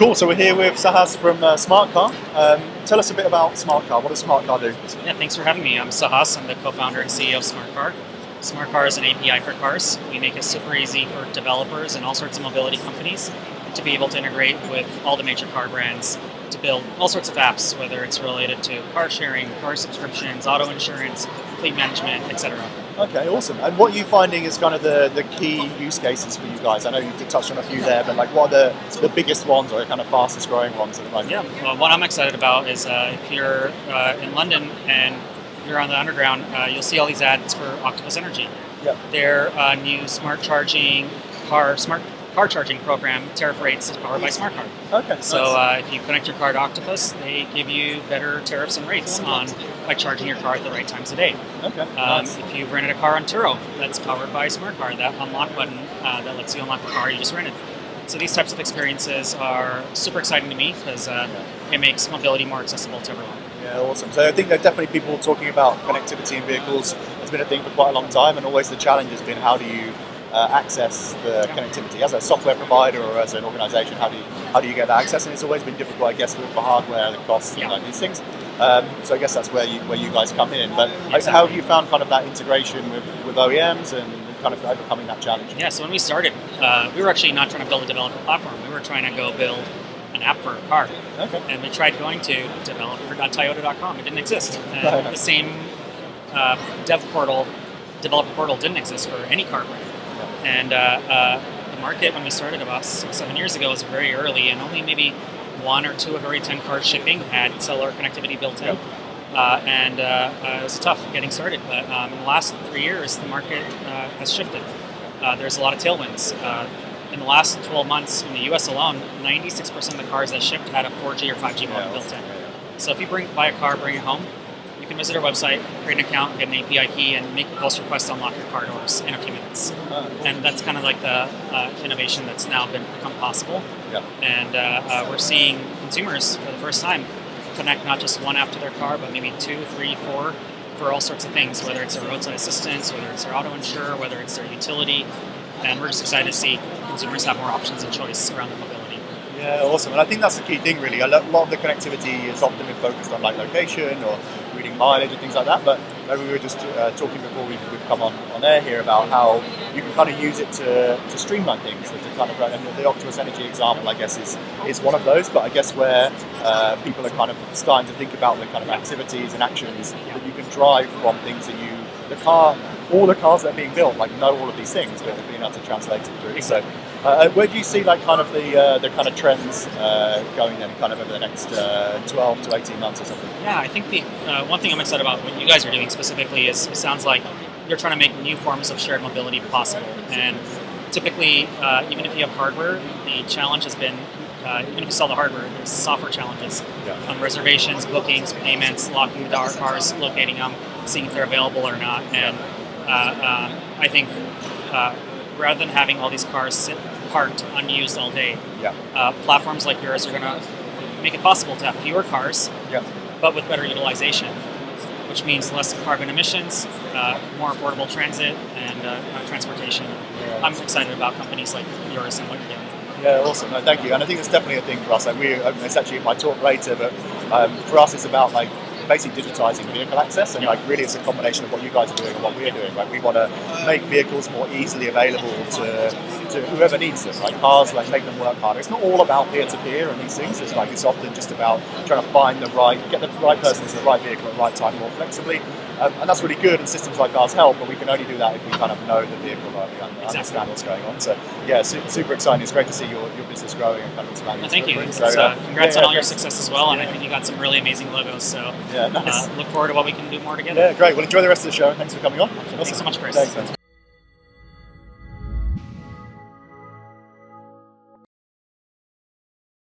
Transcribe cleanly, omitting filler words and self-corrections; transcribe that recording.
Cool, so we're here with Sahas from Smartcar. Tell us a bit about Smartcar. What does Smartcar do? Yeah, thanks for having me. I'm Sahas. I'm the co-founder and CEO of Smartcar. Smartcar is an API for cars. We make it super easy for developers and all sorts of mobility companies to be able to integrate with all the major car brands to build all sorts of apps, whether it's related to car sharing, car subscriptions, auto insurance, fleet management, etc. Okay, awesome. And what are you finding is kind of the key use cases for you guys? I know you did touch on a few there, but like what are the biggest ones or the kind of fastest growing ones at the moment? Yeah, well, what I'm excited about is if you're in London and you're on the underground, you'll see all these ads for Optimised Energy. Yep. Their new smart car charging program, tariff rates, is powered by Smartcar. Okay. So Nice. if you connect your car to Octopus, they give you better tariffs and rates by charging your car at the right times of day. Okay. Nice. If you've rented a car on Turo, that's powered by Smartcar, that unlock button that lets you unlock the car you just rented. So these types of experiences are super exciting to me because it makes mobility more accessible to everyone. Yeah, awesome. So I think there are definitely people talking about connectivity in vehicles. It's been a thing for quite a long time, and always the challenge has been how do you access the connectivity as a software provider or as an organisation? How do you get that access? And it's always been difficult, I guess, with the hardware, the costs, and like these things. So I guess that's where you guys come in. But how have you found kind of that integration with OEMs and kind of overcoming that challenge? Yeah. So when we started, we were actually not trying to build a developer platform. We were trying to go build an app for a car. Okay. And we tried going to developer.toyota.com. It didn't exist. And the same developer portal didn't exist for any car brand. And the market, when we started about 6-7 years ago, was very early, and only maybe 1 or 2 of every 10 cars shipping had cellular connectivity built in. And it was tough getting started. But in the last 3 years, the market has shifted. There's a lot of tailwinds. In the last 12 months, in the US alone, 96% of the cars that shipped had a 4G or 5G modem built in. So if you buy a car, bring it home, you can visit our website, create an account, get an API key, and make a post request to unlock your car doors in a few minutes. And that's kind of like the innovation that's now become possible. Yeah. And we're seeing consumers for the first time connect not just one app to their car, but maybe 2, 3, 4 for all sorts of things, whether it's their roadside assistance, whether it's their auto insure, whether it's their utility. And we're just excited to see consumers have more options and choice around their mobility. Yeah, awesome. And I think that's the key thing, really. A lot of the connectivity has often been focused on like location or reading mileage and things like that. But we were just talking before we've come on air here about how you can kind of use it to streamline things. To kind of, and the Optimised Energy example, I guess, is one of those. But I guess where people are kind of starting to think about the kind of activities and actions that you can drive from things that all the cars that are being built, like know all of these things, but being able to translate it through. So, where do you see like kind of the kind of trends going then, kind of over the next 12 to 18 months or something? Yeah, I think the one thing I'm excited about what you guys are doing specifically is it sounds like you're trying to make new forms of shared mobility possible. And typically, even if you have hardware, the challenge has been even if you sell the hardware, there's software challenges on reservations, bookings, payments, locking the cars, locating them, seeing if they're available or not. And I think rather than having all these cars sit parked unused all day, platforms like yours are going to make it possible to have fewer cars, but with better utilization, which means less carbon emissions, more affordable transit and transportation. I'm excited about companies like yours and what you're doing. Yeah, awesome. No, thank you. And I think it's definitely a thing for us. Like it's actually in my talk later, but for us, it's about like basically digitizing vehicle access, and like really it's a combination of what you guys are doing and what we're doing. Like we want to make vehicles more easily available to whoever needs them. Like cars, like make them work harder. It's not all about peer-to-peer and these things. It's often just about trying to get the right person to the right vehicle at the right time more flexibly. And that's really good, and systems like ours help, but we can only do that if we kind of know the vehicle rightly and understand what's going on. So yeah, super exciting. It's great to see your business growing and kind of expanding. Well, thank you. So, congrats on all your success as well, and I think you got some really amazing logos. So nice. Look forward to what we can do more together. Yeah, great. Well, enjoy the rest of the show, and thanks for coming on. Thanks so much, Chris. Thanks, man.